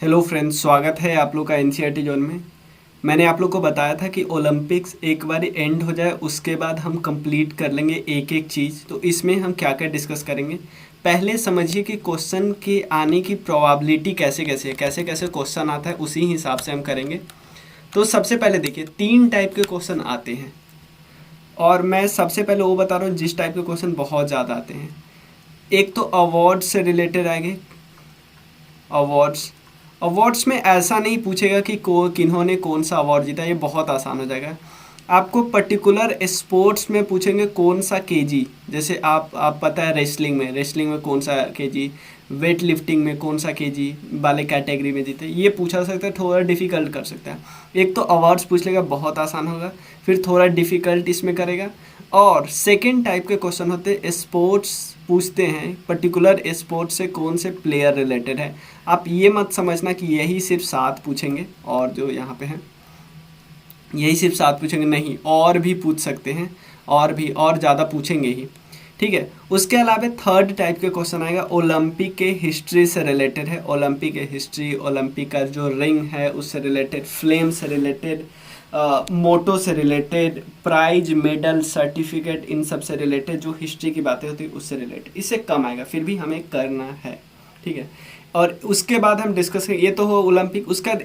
Hello friends, स्वागत है आप लोग का एनसीईआरटी जोन में। मैंने आप लोग को बताया था कि ओलंपिक्स एक बार एंड हो जाए उसके बाद हम कंप्लीट कर लेंगे एक एक चीज़। तो इसमें हम क्या क्या डिस्कस करेंगे, पहले समझिए कि क्वेश्चन के आने की प्रोबेबिलिटी कैसे कैसे है, कैसे कैसे क्वेश्चन आता है, उसी हिसाब से हम करेंगे। तो सबसे पहले देखिए, तीन टाइप के क्वेश्चन आते हैं और मैं सबसे पहले वो बता रहा हूँ जिस टाइप के क्वेश्चन बहुत ज़्यादा आते हैं। एक तो अवार्ड से रिलेटेड आएंगे। अवार्ड्स अवार्ड्स में ऐसा नहीं पूछेगा कि किन्होंने कौन सा अवार्ड जीता, ये बहुत आसान हो जाएगा। आपको पर्टिकुलर स्पोर्ट्स में पूछेंगे कौन सा केजी, जैसे आप पता है रेसलिंग में कौन सा केजी, वेट लिफ्टिंग में कौन सा केजी वाले कैटेगरी में जीते, ये पूछा सकता है, थोड़ा डिफिकल्ट कर सकता है। एक तो अवार्ड्स पूछ लेगा, बहुत आसान होगा, फिर थोड़ा डिफिकल्ट इसमें करेगा। और सेकेंड टाइप के क्वेश्चन होते हैं स्पोर्ट्स पूछते हैं, पर्टिकुलर स्पोर्ट्स से कौन से प्लेयर रिलेटेड है। आप ये मत समझना कि यही सिर्फ 7 पूछेंगे और जो यहाँ पे हैं यही सिर्फ 7 पूछेंगे, नहीं, और भी पूछ सकते हैं, और भी और ज़्यादा पूछेंगे ही। ठीक है। उसके अलावा थर्ड टाइप के क्वेश्चन आएगा ओलंपिक के हिस्ट्री से रिलेटेड है। ओलंपिक के हिस्ट्री, ओलंपिक का जो रिंग है उससे रिलेटेड, फ्लेम से रिलेटेड, मोटो से रिलेटेड, प्राइज, मेडल, सर्टिफिकेट, इन सब से रिलेटेड जो हिस्ट्री की बातें होती है उससे रिलेटेड। इससे कम आएगा, फिर भी हमें करना है। ठीक है। और उसके बाद हम डिस्कस करें, ये तो हो ओलंपिक। उसके बाद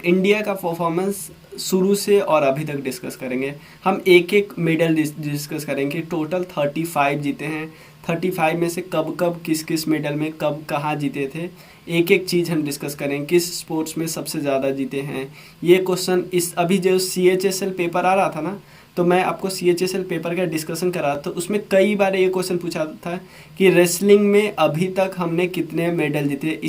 इंडिया का परफॉर्मेंस शुरू से और अभी तक डिस्कस करेंगे। हम एक एक मेडल डिस्कस करेंगे। टोटल 35 जीते हैं। 35 में से कब कब किस किस मेडल में कब कहाँ जीते थे, एक एक चीज़ हम डिस्कस करें। किस स्पोर्ट्स में सबसे ज़्यादा जीते हैं, ये क्वेश्चन। इस अभी जो CHSL पेपर आ रहा था ना, तो मैं आपको CHSL पेपर का डिस्कशन करा, तो उसमें कई बार ये क्वेश्चन पूछा था कि रेसलिंग में अभी तक हमने कितने मेडल जीते।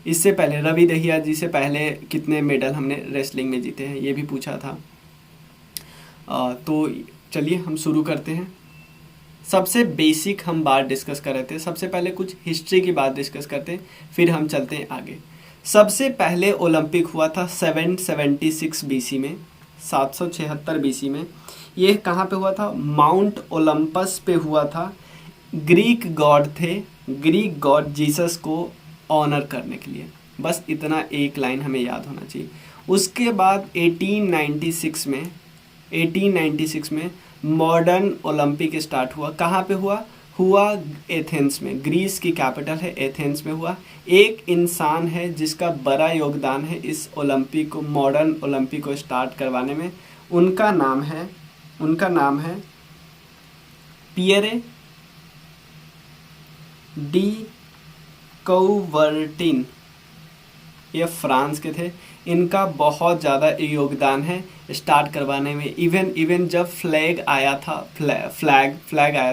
इससे पहले रवि दहिया जी से पहले कितने मेडल हमने रेसलिंग में जीते हैं, ये भी पूछा था। तो चलिए हम शुरू करते हैं। सबसे बेसिक हम बात डिस्कस कर रहे थे, सबसे पहले कुछ हिस्ट्री की बात डिस्कस करते हैं, फिर हम चलते हैं आगे। सबसे पहले ओलंपिक हुआ था 776 BC में, 776 BC में। ये कहाँ पे हुआ था? माउंट ओलंपस पे हुआ था। ग्रीक गॉड थे, ग्रीक गॉड जीसस को ऑनर करने के लिए। बस इतना एक लाइन हमें याद होना चाहिए। उसके बाद 1896 में मॉडर्न ओलंपिक स्टार्ट हुआ। कहाँ पे हुआ एथेंस में। ग्रीस की कैपिटल है, एथेंस में हुआ। एक इंसान है जिसका बड़ा योगदान है इस ओलंपिक को, मॉडर्न ओलंपिक को स्टार्ट करवाने में। उनका नाम है पियरे डी कौवर्टिन। ये फ्रांस के थे। इनका बहुत ज़्यादा योगदान है स्टार्ट करवाने में। इवन जब फ्लैग आया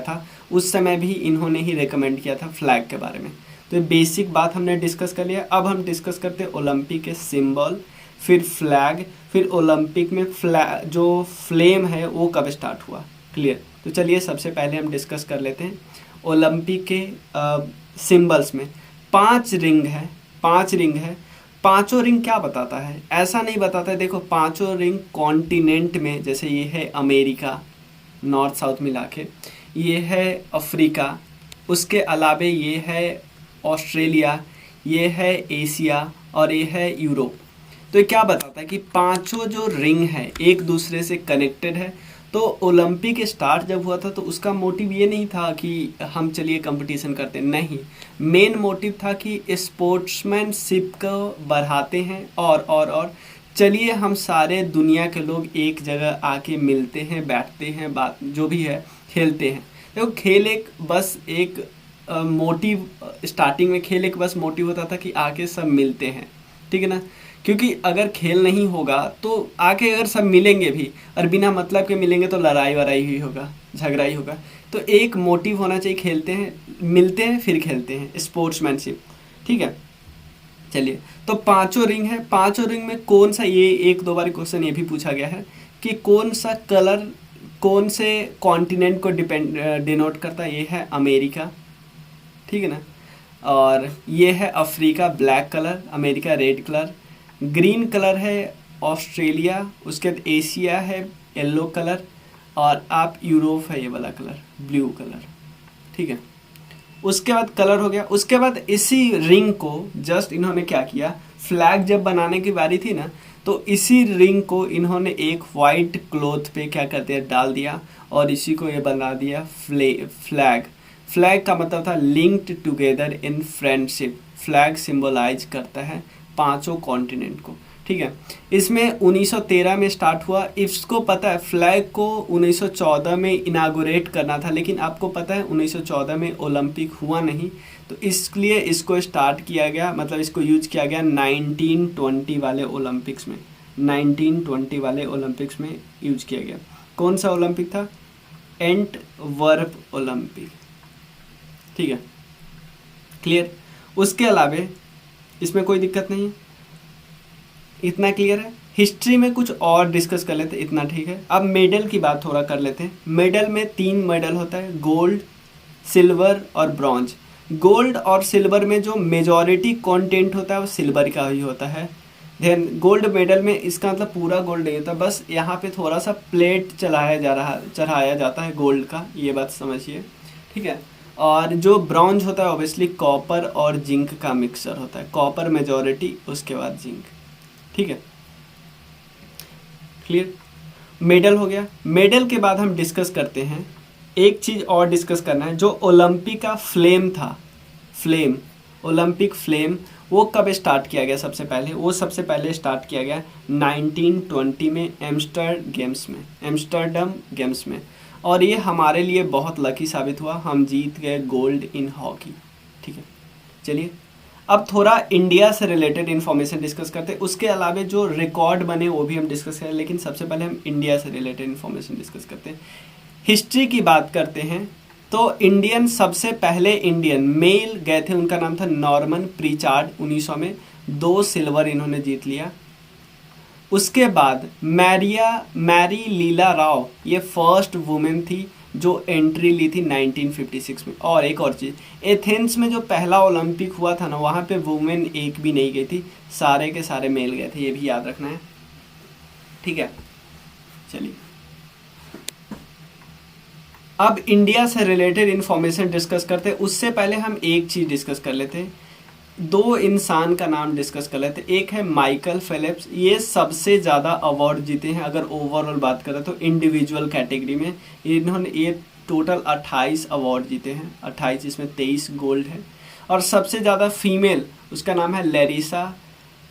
था उस समय भी इन्होंने ही रेकमेंड किया था फ्लैग के बारे में। तो बेसिक बात हमने डिस्कस कर लिया। अब हम डिस्कस करते हैं ओलंपिक के सिंबल, फिर फ्लैग, फिर ओलंपिक में जो फ्लेम है वो कब स्टार्ट हुआ। क्लियर? तो चलिए सबसे पहले हम डिस्कस कर लेते हैं ओलंपिक के सिंबल्स में। 5 रिंग है, 5 रिंग है। पांचों रिंग क्या बताता है? ऐसा नहीं बताता है। देखो, पांचों रिंग कॉन्टिनेंट में, जैसे ये है अमेरिका, नॉर्थ साउथ मिला के, ये है अफ्रीका, उसके अलावे ये है ऑस्ट्रेलिया, ये है एशिया और ये है यूरोप। तो ये क्या बताता है कि पांचों जो रिंग है एक दूसरे से कनेक्टेड है। तो ओलंपिक स्टार्ट जब हुआ था तो उसका मोटिव ये नहीं था कि हम चलिए कंपटीशन करते, नहीं। मेन मोटिव था कि स्पोर्ट्समैनशिप को बढ़ाते हैं और चलिए हम सारे दुनिया के लोग एक जगह आके मिलते हैं, बैठते हैं, बात जो भी है खेलते हैं। देखो, खेल एक बस एक मोटिव, स्टार्टिंग में खेल एक बस मोटिव होता था कि आके सब मिलते हैं। ठीक है ना? क्योंकि अगर खेल नहीं होगा तो आके अगर सब मिलेंगे भी और बिना मतलब के मिलेंगे तो लड़ाई वड़ाई ही होगा, झगड़ा ही होगा। तो एक मोटिव होना चाहिए, खेलते हैं, मिलते हैं, फिर खेलते हैं, स्पोर्ट्समैनशिप। ठीक है। चलिए, तो पांचों रिंग है। पांचों रिंग में कौन सा, ये एक दो बार क्वेश्चन ये भी पूछा गया है कि कौन सा कलर कौन से कॉन्टिनेंट को डिनोट करता है। ये है अमेरिका, ठीक है ना। और ये है Africa, black colour, America red colour. Green colour है ऑस्ट्रेलिया, उसके बाद एशिया है येलो कलर, और आप यूरोप है ये वाला कलर, ब्लू कलर। ठीक है। उसके बाद कलर हो गया। उसके बाद इसी रिंग को जस्ट इन्होंने क्या किया, फ्लैग जब बनाने की बारी थी ना, तो इसी रिंग को इन्होंने एक वाइट क्लॉथ पे क्या कर दिया, डाल दिया, और इसी को ये बना दिया फ्लैग। फ्लैग का मतलब था linked together in friendship. Flag symbolise करता है पांचों कॉन्टिनेंट को, ठीक है। इसमें 1913 में स्टार्ट हुआ। इसको पता है फ्लैग को 1914 में इनागोरेट करना था, लेकिन आपको पता है 1914 में ओलंपिक हुआ नहीं, तो इसलिए इसको स्टार्ट किया गया, मतलब इसको यूज किया गया 1920 वाले ओलंपिक्स में। 1920 वाले ओलंपिक्स में यूज किया गया। कौन सा ओलंपिक था? एंटवर्प ओलंपिक, ठीक है, क्लियर। उसके अलावे इसमें कोई दिक्कत नहीं है, इतना क्लियर है। हिस्ट्री में कुछ और डिस्कस कर लेते, इतना ठीक है। अब मेडल की बात थोड़ा कर लेते हैं। मेडल में 3 मेडल होता है, गोल्ड, सिल्वर और ब्रॉन्ज। गोल्ड और सिल्वर में जो मेजॉरिटी कंटेंट होता है वो सिल्वर का ही होता है। देन गोल्ड मेडल में इसका मतलब पूरा गोल्ड नहीं होता, बस यहाँ पे थोड़ा सा प्लेट चढ़ाया जाता है गोल्ड का, ये बात समझिए, ठीक है। और जो ब्रॉन्ज होता है ऑब्वियसली कॉपर और जिंक का मिक्सचर होता है, कॉपर मेजॉरिटी, उसके बाद जिंक, ठीक है, क्लियर। मेडल हो गया। मेडल के बाद हम डिस्कस करते हैं, एक चीज़ और डिस्कस करना है, जो ओलंपिक का फ्लेम था, फ्लेम, ओलंपिक फ्लेम, वो कब स्टार्ट किया गया? सबसे पहले वो सबसे पहले स्टार्ट किया गया 1920 में एम्स्टर्डम गेम्स में, और ये हमारे लिए बहुत लकी साबित हुआ, हम जीत गए गोल्ड इन हॉकी, ठीक है। चलिए अब थोड़ा इंडिया से रिलेटेड इन्फॉर्मेशन डिस्कस करते हैं, उसके अलावा जो रिकॉर्ड बने वो भी हम डिस्कस करें, लेकिन सबसे पहले हम इंडिया से रिलेटेड इन्फॉर्मेशन डिस्कस करते हैं। हिस्ट्री की बात करते हैं तो इंडियन, सबसे पहले इंडियन मेल गए थे, उनका नाम था नॉर्मन प्रीचार्ड। 1900 में 2 सिल्वर इन्होंने जीत लिया। उसके बाद मैरी लीला राव, ये फर्स्ट वुमेन थी जो एंट्री ली थी 1956 में। और एक और चीज़, एथेंस में जो पहला ओलंपिक हुआ था ना, वहाँ पे वुमेन एक भी नहीं गई थी, सारे के सारे मेल गए थे, ये भी याद रखना है, ठीक है। चलिए अब इंडिया से रिलेटेड इन्फॉर्मेशन डिस्कस करते हैं। उससे पहले हम एक चीज़ डिस्कस कर लेते हैं, 2 इंसान का नाम डिस्कस कर लेते हैं। एक है माइकल फेलिप्स, ये सबसे ज़्यादा अवार्ड जीते हैं अगर ओवरऑल बात करें तो इंडिविजुअल कैटेगरी में। इन्होंने ये टोटल 28 अवार्ड जीते हैं, 28, इसमें 23 गोल्ड है। और सबसे ज़्यादा फीमेल, उसका नाम है लेरिसा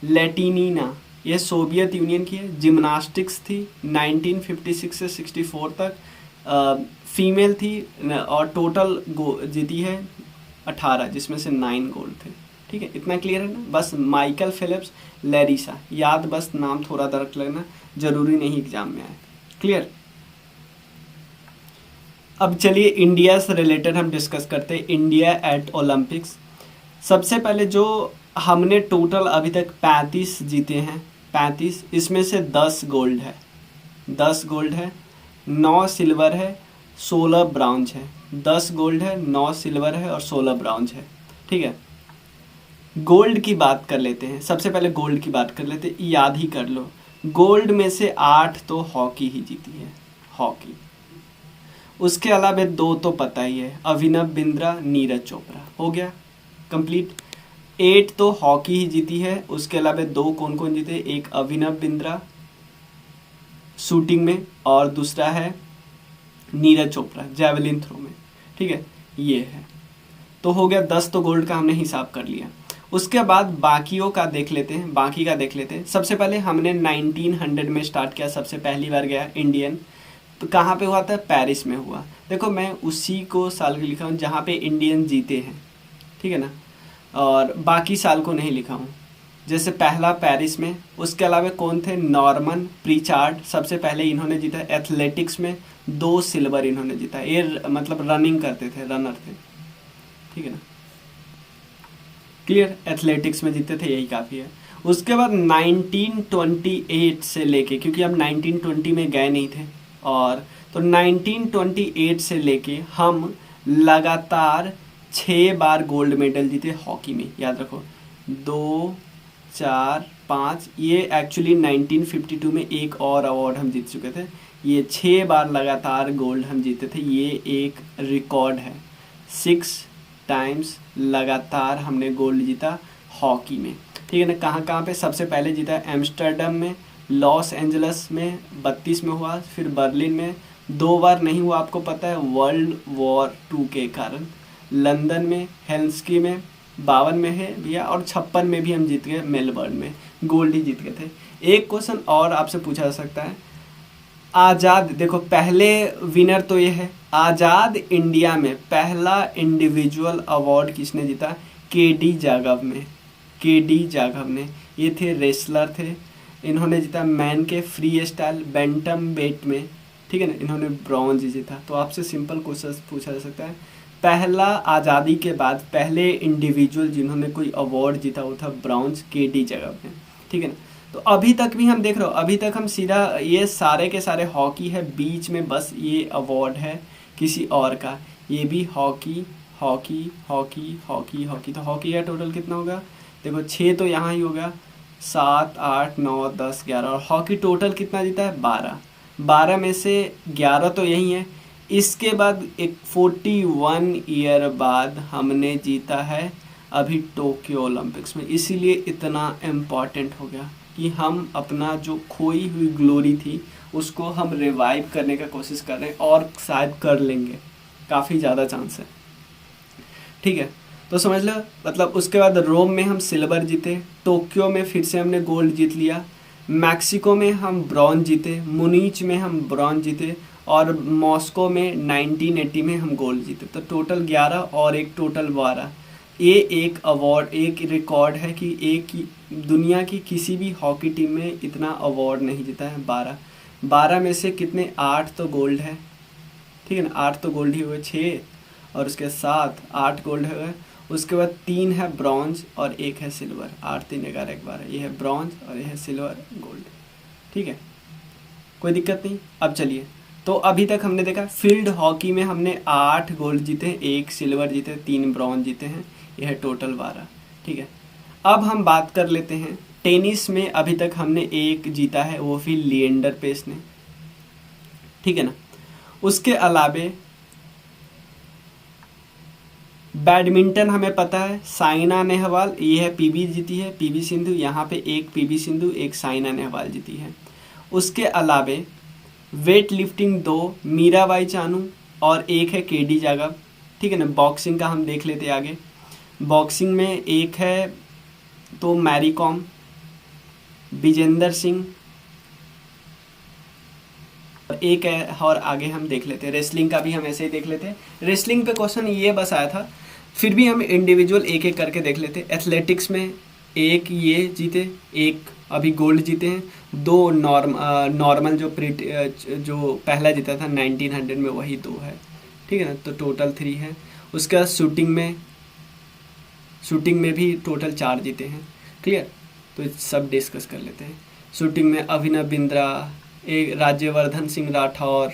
लैटिनिना, ये सोवियत यूनियन की है, जिम्नास्टिक्स थी, 1956 से 64 तक फीमेल थी, और टोटल जीती है 18, जिसमें से 9 गोल्ड थे, ठीक है। इतना क्लियर है ना। बस माइकल फेलिप्स, लेरिसा, याद बस नाम थोड़ा दरक लगना, जरूरी नहीं एग्जाम में आए, क्लियर। अब चलिए इंडिया से रिलेटेड हम डिस्कस करते हैं, इंडिया एट ओलंपिक्स। सबसे पहले जो हमने टोटल अभी तक 35 जीते हैं, 35, इसमें से 10 गोल्ड है, 10 गोल्ड है, 9 सिल्वर है, 16 ब्रॉन्ज है। 10 गोल्ड है, 9 सिल्वर है और 16 ब्रॉन्ज है, ठीक है। गोल्ड की बात कर लेते हैं, सबसे पहले गोल्ड की बात कर लेते हैं, याद ही कर लो। गोल्ड में से 8 तो हॉकी ही जीती है, हॉकी। उसके अलावा 2 तो पता ही है, अभिनव बिंद्रा, नीरज चोपड़ा, हो गया कंप्लीट। 8 तो हॉकी ही जीती है। उसके अलावा 2 कौन कौन जीते? एक अभिनव बिंद्रा शूटिंग में, और दूसरा है नीरज चोपड़ा जैवलिन थ्रो में, ठीक है, ये है। तो हो गया 10 तो गोल्ड का हमने हिसाब कर लिया। उसके बाद बाकियों का देख लेते हैं, बाकी का देख लेते हैं। सबसे पहले हमने 1900 में स्टार्ट किया, सबसे पहली बार गया इंडियन, तो कहाँ पे हुआ था? पेरिस में हुआ। देखो मैं उसी को साल को लिखा हूँ जहाँ पे इंडियन जीते हैं, ठीक है ना, और बाकी साल को नहीं लिखा हूँ। जैसे पहला पेरिस में, उसके अलावा कौन थे? नॉर्मन प्रीचार्ड, सबसे पहले इन्होंने जीता एथलेटिक्स में, 2 सिल्वर इन्होंने जीता। ये मतलब रनिंग करते थे, रनर थे, ठीक है ना, क्लियर। एथलेटिक्स में जीते थे, यही काफ़ी है। उसके बाद 1928 से लेके, क्योंकि हम 1920 में गए नहीं थे, और तो 1928 से लेके हम लगातार 6 बार गोल्ड मेडल जीते हॉकी में, याद रखो। 2, 4, 5, ये एक्चुअली 1952 में एक और अवार्ड हम जीत चुके थे। ये 6 बार लगातार गोल्ड हम जीते थे, ये एक रिकॉर्ड है। 6, टाइम्स लगातार हमने गोल्ड जीता हॉकी में, ठीक है ना। कहाँ कहाँ पे सबसे पहले जीता है, एम्स्टर्डम में, लॉस एंजलस में 32 में हुआ, फिर बर्लिन में 2 बार नहीं हुआ, आपको पता है वर्ल्ड वॉर 2 के कारण, लंदन में, हेल्सिंकी में 52 में है भैया, और 56 में भी हम जीत गए, मेलबर्न में गोल्ड ही जीत गए थे। एक क्वेश्चन और आपसे पूछा जा सकता है, आज़ाद, देखो पहले विनर तो ये है, आज़ाद इंडिया में पहला इंडिविजुअल अवार्ड किसने जीता, केडी जाधव में, केडी जाधव ने, ये थे रेसलर थे, इन्होंने जीता मैन के फ्री स्टाइल बैंटम वेट में, ठीक है ना, इन्होंने ब्रॉन्ज जीता। तो आपसे सिंपल क्वेश्चन पूछा जा सकता है, पहला आज़ादी के बाद पहले इंडिविजुअल जिन्होंने कोई अवार्ड जीता वो था ब्रॉन्ज, केडी जाधव ने, ठीक है ना। तो अभी तक भी हम देख रहे हो, अभी तक हम सीधा ये सारे के सारे हॉकी है, बीच में बस ये अवार्ड है किसी और का, ये भी hockey hockey hockey hockey hockey. तो हॉकी का टोटल कितना होगा, देखो 6 तो यहाँ ही होगा, 7 8 9 10 11, और हॉकी टोटल कितना जीता है 12, 12 में से 11 तो यही है। इसके बाद एक 41 ईयर बाद हमने जीता है अभी टोक्यो ओलंपिक्स में, इसीलिए इतना इम्पॉर्टेंट हो गया कि हम अपना जो खोई हुई ग्लोरी थी उसको हम रिवाइव करने का कोशिश कर रहे हैं, और शायद कर लेंगे, काफ़ी ज़्यादा चांस है, ठीक है। तो समझ लो, मतलब उसके बाद रोम में हम सिल्वर जीते, टोक्यो में फिर से हमने गोल्ड जीत लिया, मैक्सिको में हम ब्रॉन्ज जीते, मुनीच में हम ब्रॉन्ज जीते, और मॉस्को में 1980 में हम गोल्ड जीते। तो टोटल 11 और एक टोटल 12। ये एक अवार्ड, एक रिकॉर्ड है कि एक दुनिया की किसी भी हॉकी टीम में इतना अवार्ड नहीं जीता है। 12 में से कितने, 8 तो गोल्ड है, ठीक है ना, 8 तो गोल्ड ही हुए, 6 और उसके साथ 8 गोल्ड है, उसके बाद 3 है ब्रॉन्ज और 1 है सिल्वर, 8 3 11 12, ये है ब्रॉन्ज और ये है सिल्वर गोल्ड, ठीक है, कोई दिक्कत नहीं। अब चलिए, तो अभी तक हमने देखा फील्ड हॉकी में हमने 8 गोल्ड जीते, 1 सिल्वर जीते, 3 ब्रॉन्ज जीते हैं, यह है टोटल 12, ठीक है। अब हम बात कर लेते हैं टेनिस में, अभी तक हमने 1 जीता है, वो भी लिएंडर पेस ने, ठीक है ना। उसके अलावे बैडमिंटन हमें पता है, साइना नेहवाल, ये है पीवी जीती है, पीवी सिंधु, यहाँ पे 1 पीवी सिंधु 1 साइना नेहवाल जीती है। उसके अलावे वेट लिफ्टिंग 2 मीराबाई चानू और 1 है केडी जाधव, ठीक है ना। बॉक्सिंग का हम देख लेते आगे, बॉक्सिंग में 1 है तो मैरी कॉम, विजेंदर सिंह, 1 है, और आगे हम देख लेते हैं। रेसलिंग का भी हम ऐसे ही देख लेते हैं, रेसलिंग पे क्वेश्चन ये बस आया था, फिर भी हम इंडिविजुअल एक एक करके देख लेते हैं। एथलेटिक्स में 1 ये जीते, 1 अभी गोल्ड जीते हैं, 2 नॉर्मल जो पहला जीता था 1900 में वही 2 है, ठीक है ना, तो टोटल 3 है। उसके बाद शूटिंग में भी टोटल 4 जीते हैं, क्लियर। तो सब डिस्कस कर लेते हैं। शूटिंग में अभिनव बिंद्रा, एक राज्यवर्धन सिंह राठौर,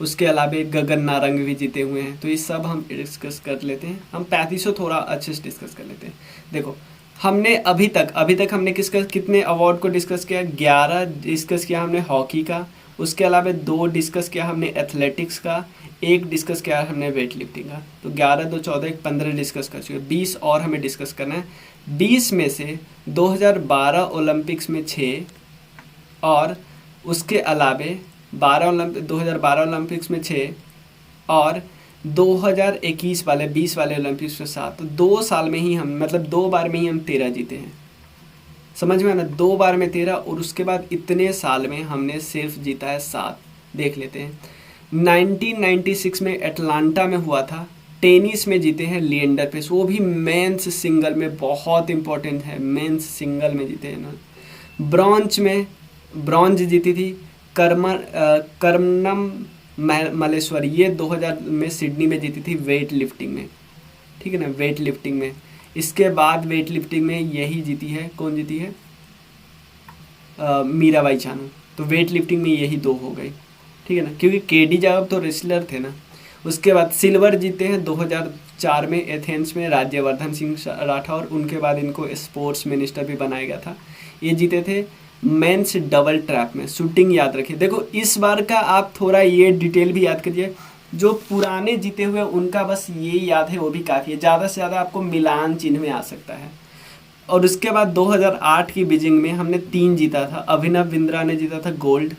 उसके अलावा गगन नारंग भी जीते हुए हैं, तो ये सब हम डिस्कस कर लेते हैं। हम 3500 थोड़ा अच्छे से डिस्कस कर लेते हैं। देखो हमने अभी तक हमने कितने अवार्ड को डिस्कस किया, 11 डिस्कस किया हमने हॉकी का, उसके अलावा 2 डिस्कस किया हमने एथलेटिक्स का, 1 डिस्कस किया हमने वेट लिफ्टिंग का। तो 11 2 14 1 15 डिस्कस कर चुके, 20 और हमें डिस्कस करना है। 20 में से 2012 ओलंपिक्स में 6 और उसके अलावे 2012 ओलंपिक्स में 6 और 2021 वाले 20 वाले ओलंपिक्स में 7। तो 2 साल में ही हम, मतलब 2 बार में ही हम 13 जीते हैं, समझ में आना, 2 बार में 13, और उसके बाद इतने साल में हमने सिर्फ जीता है 7। देख लेते हैं, 1996 में एटलांटा में हुआ था, टेनिस में जीते हैं लिएंडर पेस, वो भी मेंस सिंगल में, बहुत इंपॉर्टेंट है, मेंस सिंगल में जीते हैं ना। ब्रॉन्ज जीती थी कर्मनम मलेश्वरी, ये 2000 में सिडनी में जीती थी वेट लिफ्टिंग में, ठीक है ना, वेट लिफ्टिंग में। इसके बाद वेट लिफ्टिंग में यही जीती है, कौन जीती है, मीराबाई चानू। तो वेट लिफ्टिंग में यही 2 हो गई, ठीक है ना, क्योंकि केडी जाधव तो रेसलर थे ना। उसके बाद सिल्वर जीते हैं 2004 में एथेंस में राज्यवर्धन सिंह राठौर, उनके बाद इनको स्पोर्ट्स मिनिस्टर भी बनाया गया था। ये जीते थे मेंस डबल ट्रैप में। शूटिंग याद रखिए, देखो इस बार का आप थोड़ा ये डिटेल भी याद करिए, जो पुराने जीते हुए उनका बस ये याद है वो भी काफ़ी है, ज़्यादा से ज़्यादा आपको मिलान चिन्ह में आ सकता है। और उसके बाद 2008 की बीजिंग में हमने 3 जीता था। अभिनव बिंद्रा ने जीता था गोल्ड,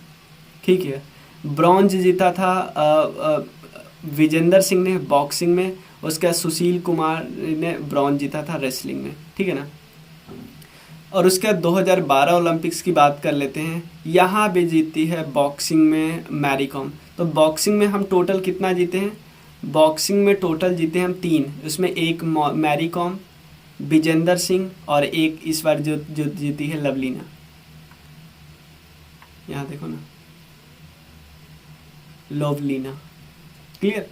ठीक है। ब्रॉन्ज जीता था विजेंदर सिंह ने बॉक्सिंग में, उसके बाद सुशील कुमार ने ब्रॉन्ज जीता था रेसलिंग में, ठीक है ना। और उसके बाद 2012 ओलंपिक्स की बात कर लेते हैं। यहाँ भी जीती है बॉक्सिंग में मैरी कॉम। तो बॉक्सिंग में हम टोटल कितना जीते हैं, बॉक्सिंग में टोटल जीते हैं हम 3, उसमें एक मैरी कॉम, विजेंदर सिंह और एक इस बार जो जो जीती है लवलीना। यहाँ देखो ना, लवलीना, क्लियर।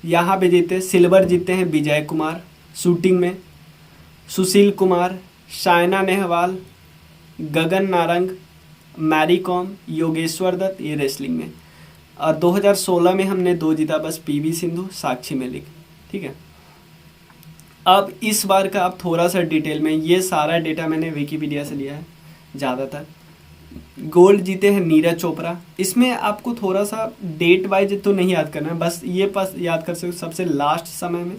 यहाँ पे जीते सिल्वर जीते हैं विजय कुमार शूटिंग में, सुशील कुमार, सायना नेहवाल, गगन नारंग, मैरी कॉम, योगेश्वर दत्त, ये रेसलिंग में। और 2016 में हमने 2 जीता बस, पीवी सिंधु, साक्षी मलिक, ठीक है। अब इस बार का आप थोड़ा सा डिटेल में, ये सारा डेटा मैंने विकिपीडिया से लिया है ज़्यादातर। गोल्ड जीते हैं नीरज चोपड़ा। इसमें आपको थोड़ा सा डेट वाइज तो नहीं याद करना है, बस ये पास याद कर सकते सबसे लास्ट समय में,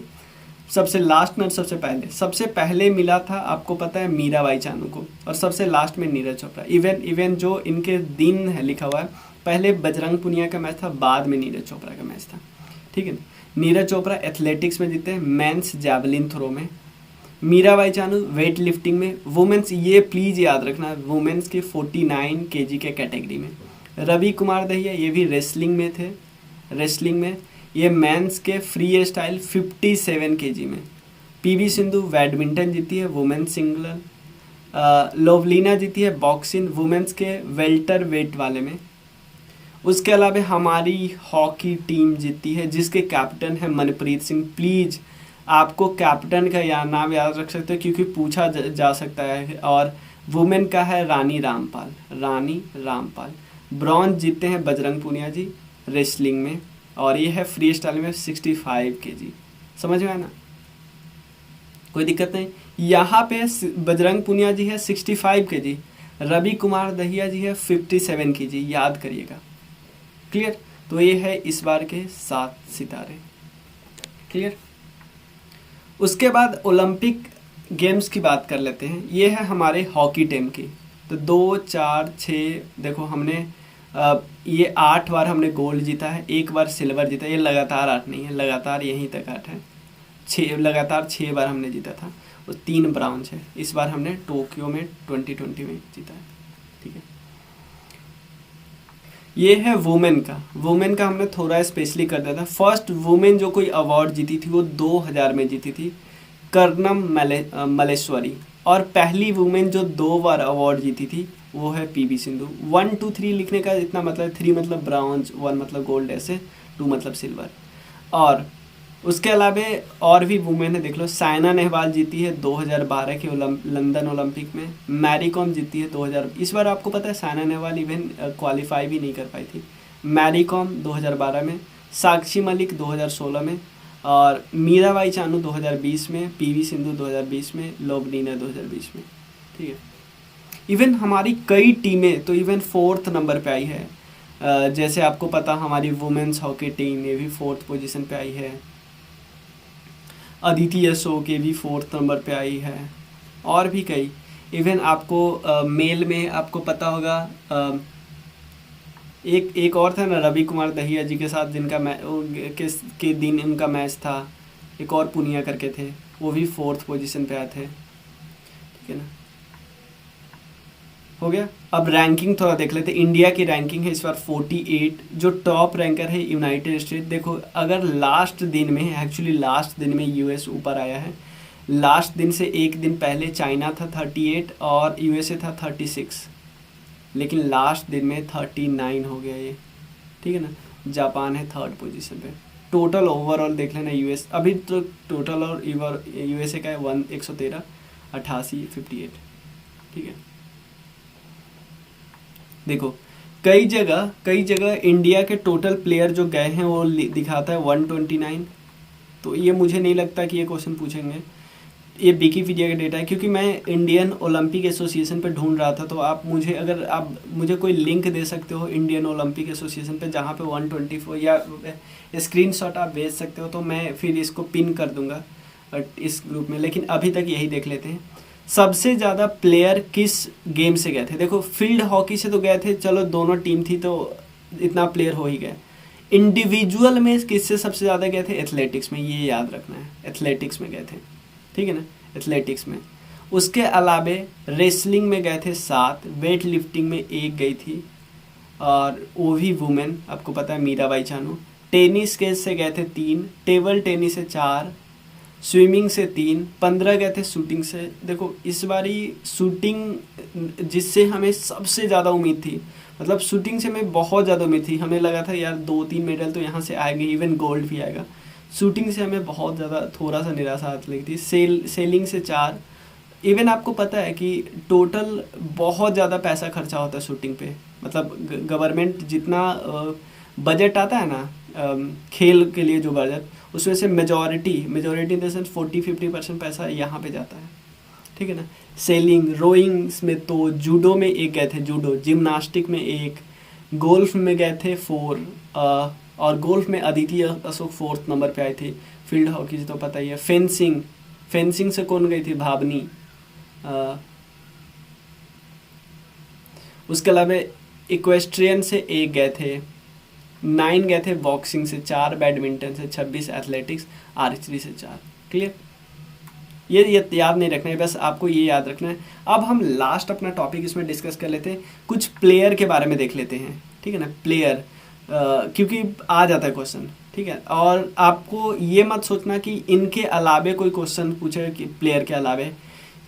सबसे लास्ट में सबसे पहले मिला था आपको पता है मीराबाई चानू को, और सबसे लास्ट में नीरज चोपड़ा। इवन जो इनके दिन है लिखा हुआ है, पहले बजरंग पुनिया का मैच था, बाद में नीरज चोपड़ा का मैच था, ठीक है। नीरज चोपड़ा एथलेटिक्स में जीते हैं, मेंस जैवलिन थ्रो में। मीराबाई चानू वेट लिफ्टिंग में, वुमेन्स ये प्लीज़ याद रखना, वुमेन्स के 49 kg के कैटेगरी में। रवि कुमार दहिया ये भी रेसलिंग में थे, रेसलिंग में। ये मेंस के फ्री स्टाइल 57 kg में। पीवी सिंधु बैडमिंटन जीती है वुमेन्स सिंगल। लोवलीना जीती है बॉक्सिंग वुमेन्स के वेल्टर वेट वाले में। उसके अलावा हमारी हॉकी टीम जीती है जिसके कैप्टन है मनप्रीत सिंह। प्लीज़ आपको कैप्टन का नाम याद रख सकते हो क्योंकि पूछा जा सकता है। और वुमेन का है रानी रामपाल। ब्रॉन्ज जीते हैं बजरंग पुनिया जी रेसलिंग में, और ये है फ्री स्टाइल में 65 kg। समझ में आया ना, कोई दिक्कत नहीं। यहाँ पे बजरंग पुनिया जी है 65 kg, रवि कुमार दहिया जी है 57 kg, याद करिएगा, क्लियर। तो ये है इस बार के 7 सितारे, क्लियर। उसके बाद ओलंपिक गेम्स की बात कर लेते हैं। ये है हमारे हॉकी टीम की। तो 2, 4, 6 देखो हमने ये 8 बार हमने गोल्ड जीता है, 1 बार सिल्वर जीता है। ये लगातार 8 नहीं है, लगातार यहीं तक 8 है। 6 लगातार 6 बार हमने जीता था, और 3 ब्राउन्ज है। इस बार हमने टोक्यो में 2020 में जीता है, ठीक है। ये है वुमेन का हमने थोड़ा स्पेशली कर दिया था। फर्स्ट वुमेन जो कोई अवार्ड जीती थी वो 2000 में जीती थी, कर्णम मलेश्वरी। और पहली वुमेन जो 2 बार अवार्ड जीती थी वो है पीवी सिंधु। 1, 2, 3 लिखने का इतना मतलब, 3 मतलब ब्राउन्ज, 1 मतलब गोल्ड, ऐसे 2 मतलब सिल्वर। और उसके अलावा और भी वुमेन है, देख लो। सायना नेहवाल जीती है 2012 के लंदन ओलंपिक में। मैरी कॉम जीती है 2000। इस बार आपको पता है सायना नेहवाल इवन क्वालिफाई भी नहीं कर पाई थी। मैरी कॉम 2012 में, साक्षी मलिक 2016 में, और मीराबाई चानू 2020 में, पीवी सिंधु 2020 में, लोवलीना 2020 में, ठीक है। इवन हमारी कई टीमें तो इवन 4th नंबर पे आई है। जैसे आपको पता हमारी वुमेन्स हॉकी टीम ये भी 4th पोजीशन पे आई है। अदिति यसो के भी 4th नंबर पे आई है, और भी कई। इवन आपको मेल में आपको पता होगा एक और था ना, रवि कुमार दहिया जी के साथ जिनका के दिन उनका मैच था। एक और पुनिया करके थे, वो भी 4th पोजीशन पे आए थे, ठीक है ना। हो गया। अब रैंकिंग थोड़ा देख लेते। इंडिया की रैंकिंग है इस बार 48। जो टॉप रैंकर है यूनाइटेड स्टेट। देखो अगर लास्ट दिन में, एक्चुअली लास्ट दिन में यूएस ऊपर आया है। लास्ट दिन से एक दिन पहले चाइना था 38 और यूएसए था 36, लेकिन लास्ट दिन में 39 हो गया ये, ठीक है ना। जापान है 3rd पोजीशन पे। टोटल ओवरऑल देख लेना यूएस अभी तो टोटल और यूएसए का है 113, 88, 58, ठीक है। देखो कई जगह इंडिया के टोटल प्लेयर जो गए हैं वो दिखाता है 129। तो ये मुझे नहीं लगता कि ये क्वेश्चन पूछेंगे। ये विकिपीडिया का डेटा है, क्योंकि मैं इंडियन ओलंपिक एसोसिएशन पे ढूंढ रहा था, तो आप मुझे, अगर आप मुझे कोई लिंक दे सकते हो इंडियन ओलंपिक एसोसिएशन पे जहाँ पे 124 या स्क्रीनशॉट आप भेज सकते हो, तो मैं फिर इसको पिन कर दूंगा इस ग्रुप में। लेकिन अभी तक यही देख लेते हैं, सबसे ज़्यादा प्लेयर किस गेम से गए थे। देखो फील्ड हॉकी से तो गए थे, चलो दोनों टीम थी तो इतना प्लेयर हो ही गए। इंडिविजुअल में किससे सबसे ज़्यादा गए थे, एथलेटिक्स में, ये याद रखना है, एथलेटिक्स में गए थे, ठीक है ना, एथलेटिक्स में। उसके अलावे रेसलिंग में गए थे 7, वेट लिफ्टिंग में 1 गई थी, और वो भी वुमेन, आपको पता है मीराबाई चानू। टेनिस के से गए थे 3, टेबल टेनिस से 4, स्विमिंग से 3, 15 गए थे शूटिंग से। देखो इस बारी शूटिंग जिससे हमें सबसे ज़्यादा उम्मीद थी, मतलब शूटिंग से हमें बहुत ज़्यादा उम्मीद थी, हमें लगा था यार 2-3 मेडल तो यहाँ से आएंगे, इवन गोल्ड भी आएगा। शूटिंग से हमें बहुत ज़्यादा थोड़ा सा निराशा आती लगी थी। सेलिंग से 4। इवन आपको पता है कि टोटल बहुत ज़्यादा पैसा खर्चा होता है शूटिंग पे, मतलब गवर्नमेंट जितना बजट आता है ना खेल के लिए जो बजट, उसमें से मेजॉरिटी इन द सेंस 40-50% पैसा यहाँ पे जाता है, ठीक है ना। सेलिंग, रोइंग्स में तो जूडो में 1 गए थे, जूडो, जिम्नास्टिक में 1, गोल्फ में गए थे 4, और गोल्फ में अदिति अशोक 4th नंबर पे आई थी। फील्ड हॉकी से तो पता ही है। फेंसिंग से कौन गई थी, भावनी। उसके अलावा इक्वेस्ट्रियन से 1 गए थे, 9 गए थे बॉक्सिंग से 4, बैडमिंटन से 26, एथलेटिक्स, आर्चरी से 4। क्लियर, ये याद नहीं रखना है, बस आपको ये याद रखना है। अब हम लास्ट अपना टॉपिक इसमें डिस्कस कर लेते हैं, कुछ प्लेयर के बारे में देख लेते हैं, ठीक है ना। प्लेयर क्योंकि आ जाता है क्वेश्चन, ठीक है। और आपको ये मत सोचना कि इनके अलावे कोई क्वेश्चन पूछे कि प्लेयर के अलावे,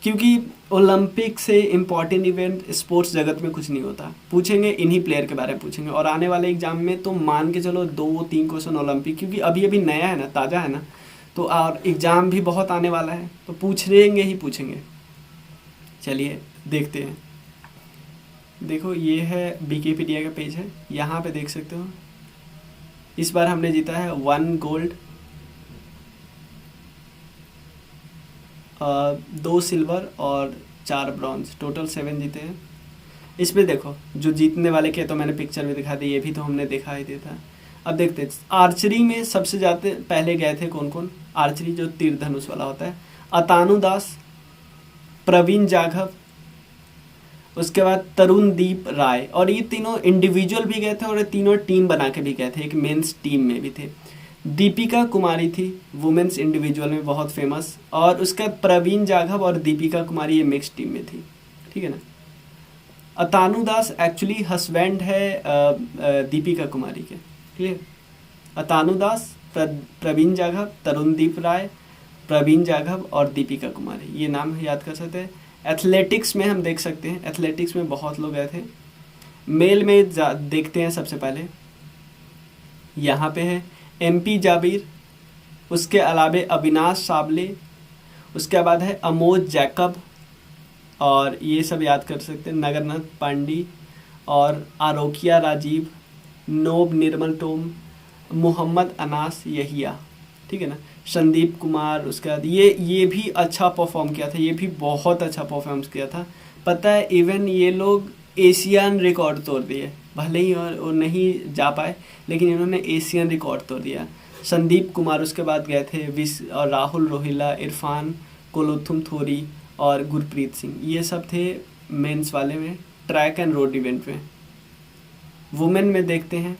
क्योंकि ओलंपिक से इम्पॉर्टेंट इवेंट स्पोर्ट्स जगत में कुछ नहीं होता, पूछेंगे इन्हीं प्लेयर के बारे में पूछेंगे। और आने वाले एग्जाम में तो मान के चलो 2-3 क्वेश्चन ओलंपिक, क्योंकि अभी अभी नया है ना, ताज़ा है ना, तो और एग्ज़ाम भी बहुत आने वाला है, तो पूछेंगे ही पूछेंगे। चलिए देखते हैं। देखो ये है विकिपीडिया का पेज है, यहाँ पे देख सकते हो। इस बार हमने जीता है 1 गोल्ड, 2 सिल्वर और 4 ब्रॉन्ज, टोटल 7 जीते हैं। इसमें देखो जो जीतने वाले के तो मैंने पिक्चर में दिखा दी, ये भी तो हमने दिखा ही दिया था। अब देखते हैं आर्चरी में सबसे ज़्यादा पहले गए थे कौन कौन। आर्चरी जो तीर धनुष वाला होता है, अतानु दास, प्रवीण जाघव, उसके बाद तरुणदीप राय। और ये तीनों इंडिविजुअल भी गए थे और ये तीनों टीम बना के भी गए थे, एक मेंस टीम में भी थे। दीपिका कुमारी थी वुमेन्स इंडिविजुअल में बहुत फेमस, और उसके बाद प्रवीण जाघव और दीपिका कुमारी ये मिक्स टीम में थी, ठीक है ना। अतानु दास एक्चुअली हस्बैंड है दीपिका कुमारी के, ठीक है। अतानु दास, प्रवीण जाघव, तरुणदीप राय, प्रवीण जाघव और दीपिका कुमारी, ये नाम याद कर सकते हैं। एथलेटिक्स में हम देख सकते हैं, एथलेटिक्स में बहुत लोग गए थे। मेल में देखते हैं सबसे पहले, यहाँ पे है MP जाबिर, उसके अलावे अविनाश साबले, उसके बाद है अमोद जैकब, और ये सब याद कर सकते हैं, नगरनाथ पांडी और आरोकिया राजीव, नोब निर्मल टोम, मोहम्मद अनास यहिया, ठीक है ना, संदीप कुमार। उसके बाद ये भी अच्छा परफॉर्म किया था, ये भी बहुत अच्छा परफॉर्म किया था। पता है इवन ये लोग एशियन रिकॉर्ड तोड़ दिए, भले ही और नहीं जा पाए, लेकिन इन्होंने एशियन रिकॉर्ड तोड़ दिया। संदीप कुमार, उसके बाद गए थे और राहुल रोहिला, इरफान कोलोथुम थोरी और गुरप्रीत सिंह, ये सब थे मेंस वाले में, ट्रैक एंड रोड इवेंट में। वुमेन में देखते हैं,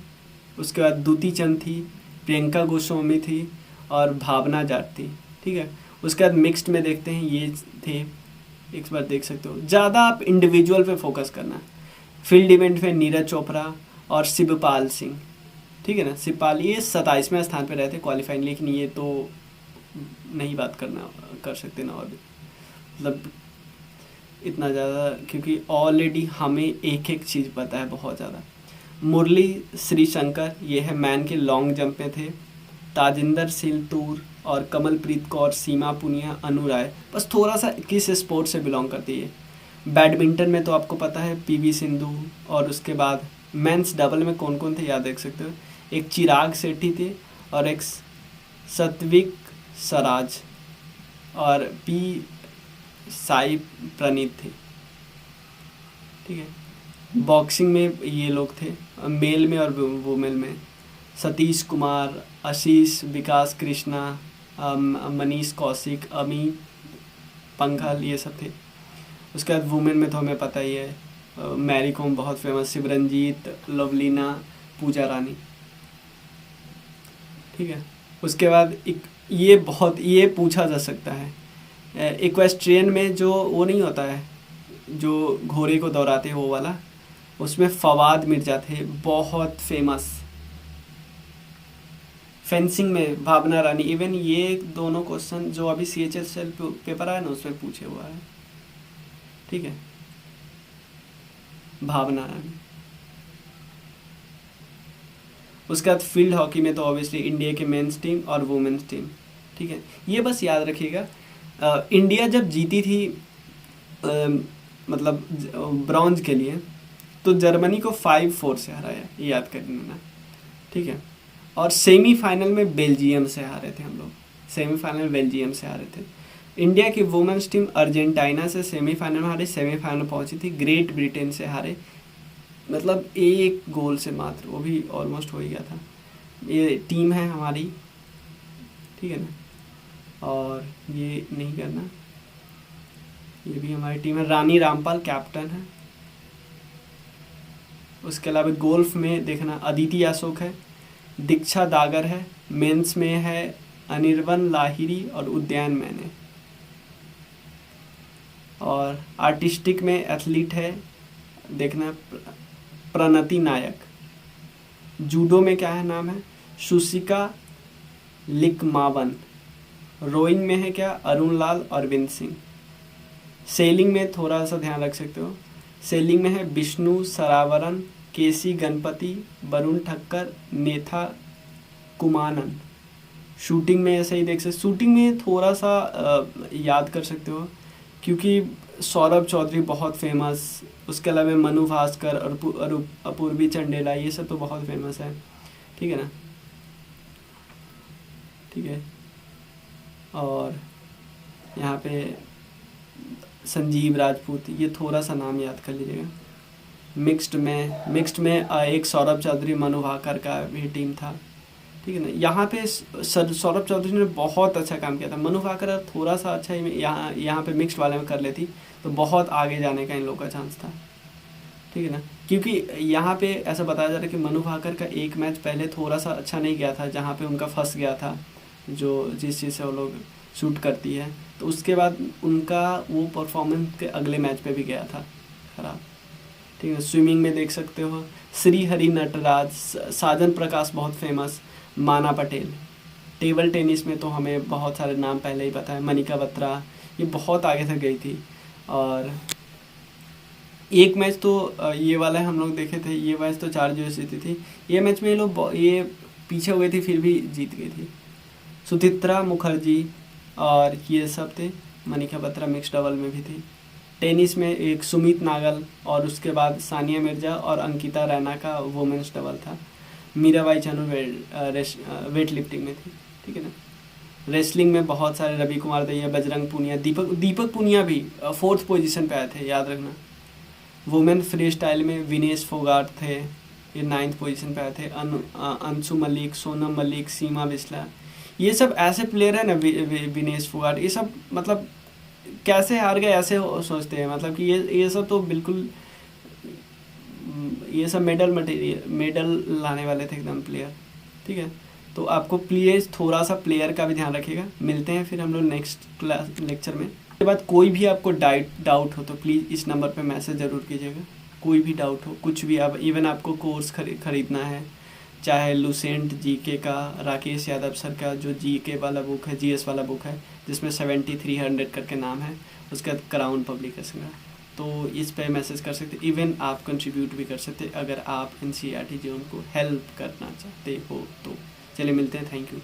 उसके बाद दूती चंद थी, प्रियंका गोस्वामी थी और भावना जाट थी, ठीक है। उसके बाद मिक्स्ड में देखते हैं, ये थे, एक बार देख सकते हो। ज़्यादा आप इंडिविजुअल पे फोकस करना। फील्ड इवेंट में नीरज चोपड़ा और शिवपाल सिंह, ठीक है ना। शिवपाल ये 27वें स्थान पे रहे थे क्वालिफाइंग, लेकिन ये तो नहीं बात कर सकते ना, और मतलब इतना ज़्यादा, क्योंकि ऑलरेडी हमें एक एक चीज़ पता है बहुत ज़्यादा। मुरली श्रीशंकर, ये है मैन के लॉन्ग जंप में थे। ताजिंदर सिंह तूर और कमलप्रीत कौर, सीमा पुनिया, अनु राय, बस थोड़ा सा किस स्पोर्ट से बिलोंग करती है। बैडमिंटन में तो आपको पता है PV सिंधु, और उसके बाद मेंस डबल में कौन कौन थे याद देख सकते हो, एक चिराग शेट्टी थे और एक सत्विक सराज, और पी साई प्रणीत थे। ठीक है। बॉक्सिंग में ये लोग थे, मेल में और वुमेन में सतीश कुमार, आशीष, विकास कृष्णा, मनीष कौशिक, अमित पंघल, ये सब थे। उसके बाद वुमेन में तो हमें पता ही है, मैरी कॉम बहुत फेमस, शिवरंजीत, लवलीना, पूजा रानी। ठीक है। उसके बाद एक ये पूछा जा सकता है, इक्वेस्ट्रियन में जो वो नहीं होता है जो घोड़े को दौड़ाते हैं वो वाला, उसमें फवाद मिर्जा थे, बहुत फेमस। फेंसिंग में भावना रानी। इवन ये दोनों क्वेश्चन जो अभी CHSL पेपर आया ना उसमें पूछे हुआ है। ठीक है। भावना रानी। उसके बाद फील्ड हॉकी में तो ऑब्वियसली इंडिया के मेंस टीम और वुमेन्स टीम। ठीक है। ये बस याद रखिएगा, इंडिया जब जीती थी मतलब ब्रॉन्ज के लिए, तो जर्मनी को 5-4 से हराया, ये याद कर लेना। ठीक है। और सेमीफाइनल में बेल्जियम से हारे थे हम लोग, सेमीफाइनल बेल्जियम से हारे थे। इंडिया की वुमेन्स टीम अर्जेंटीना से सेमीफाइनल में हारी, सेमीफाइनल पहुंची थी, ग्रेट ब्रिटेन से हारे, मतलब 1 गोल से मात्र, वो भी ऑलमोस्ट हो ही गया था। ये टीम है हमारी। ठीक है ना। और ये नहीं करना, ये भी हमारी टीम है। रानी रामपाल कैप्टन है। उसके अलावा गोल्फ में देखना, अदिति अशोक है, दीक्षा दागर है, मेंस में है अनिर्वन लाहिरी और उद्यान मैंने। और आर्टिस्टिक में एथलीट है देखना, प्रणति नायक। जूडो में क्या है नाम है, सुशिका लिकमावन। रोइंग में है क्या, अरुण लाल, अरविंद सिंह। सेलिंग में थोड़ा सा ध्यान रख सकते हो, सेलिंग में है विष्णु सरावरन, केसी गणपति, वरुण ठक्कर, नेथा कुमानन। शूटिंग में ऐसे ही देख सकते, शूटिंग में थोड़ा सा याद कर सकते हो क्योंकि सौरभ चौधरी बहुत फेमस, उसके अलावा मनु भास्कर और अपूर्वी चंडेला, ये सब तो बहुत फेमस है। ठीक है ना। ठीक है। और यहाँ पे संजीव राजपूत, ये थोड़ा सा नाम याद कर लीजिएगा। मिक्स्ड में एक सौरभ चौधरी, मनु भाकर का भी टीम था। ठीक है ना। यहाँ पे सौरभ चौधरी ने बहुत अच्छा काम किया था, मनु भाकर थोड़ा सा अच्छा ही यहाँ पे मिक्स्ड वाले में कर लेती तो बहुत आगे जाने का इन लोगों का चांस था। ठीक है ना। क्योंकि यहाँ पे ऐसा बताया जा रहा है कि मनु भाकर का एक मैच पहले थोड़ा सा अच्छा नहीं गया था, जहाँ पे उनका फंस गया था, जो जिस चीज़ से वो लोग शूट करती है, तो उसके बाद उनका वो परफॉर्मेंस के अगले मैच पे भी गया था खराब। ठीक है। स्विमिंग में देख सकते हो श्री हरि नटराज, साजन प्रकाश बहुत फेमस, माना पटेल। टेबल टेनिस में तो हमें बहुत सारे नाम पहले ही पता है, मनिका बत्रा, ये बहुत आगे तक गई थी। और एक मैच तो ये वाला हम लोग देखे थे, ये मैच तो 4-0 जीती थी। ये मैच में ये पीछे हुए थे फिर भी जीत गई थी। सुचित्रा मुखर्जी और ये सब थे, मनिका बत्रा मिक्स डबल में भी थी। टेनिस में एक सुमित नागल और उसके बाद सानिया मिर्जा और अंकिता रैना का वुमेन्स डबल था। मीराबाई चानू वेट लिफ्टिंग में थी। ठीक है ना। रेसलिंग में बहुत सारे, रवि कुमार दहिया, बजरंग पूनिया, दीपक पूनिया भी 4th पोजीशन पे आए थे, याद रखना। वुमेन फ्री स्टाइल में विनेश फोगाट थे, ये 9th पोजीशन पे आए थे। अंशु मलिक, सोनम मलिक, सीमा बिस्ला, ये सब ऐसे प्लेयर है ना, विनेश फोगाट, ये सब मतलब कैसे हार गए ऐसे सोचते हैं, मतलब कि ये सब तो बिल्कुल, ये सब मेडल लाने वाले थे एकदम प्लेयर। ठीक है। तो आपको प्लीज़ थोड़ा सा प्लेयर का भी ध्यान रखिएगा। मिलते हैं फिर हम लोग नेक्स्ट क्लास लेक्चर में। उसके बाद कोई भी आपको डाउट हो तो प्लीज़ इस नंबर पे मैसेज ज़रूर कीजिएगा। कोई भी डाउट हो, कुछ भी, आप इवन आपको कोर्स खरीदना है, चाहे लुसेंट जीके का, राकेश यादव सर का जो जीके वाला बुक है, जीएस वाला बुक है जिसमें 7300 करके नाम है, उसका क्राउन पब्लिकेशन का, तो इस पे मैसेज कर सकते। इवन आप कंट्रीब्यूट भी कर सकते अगर आप NCERT जोन को हेल्प करना चाहते हो तो। चलिए मिलते हैं, थैंक यू।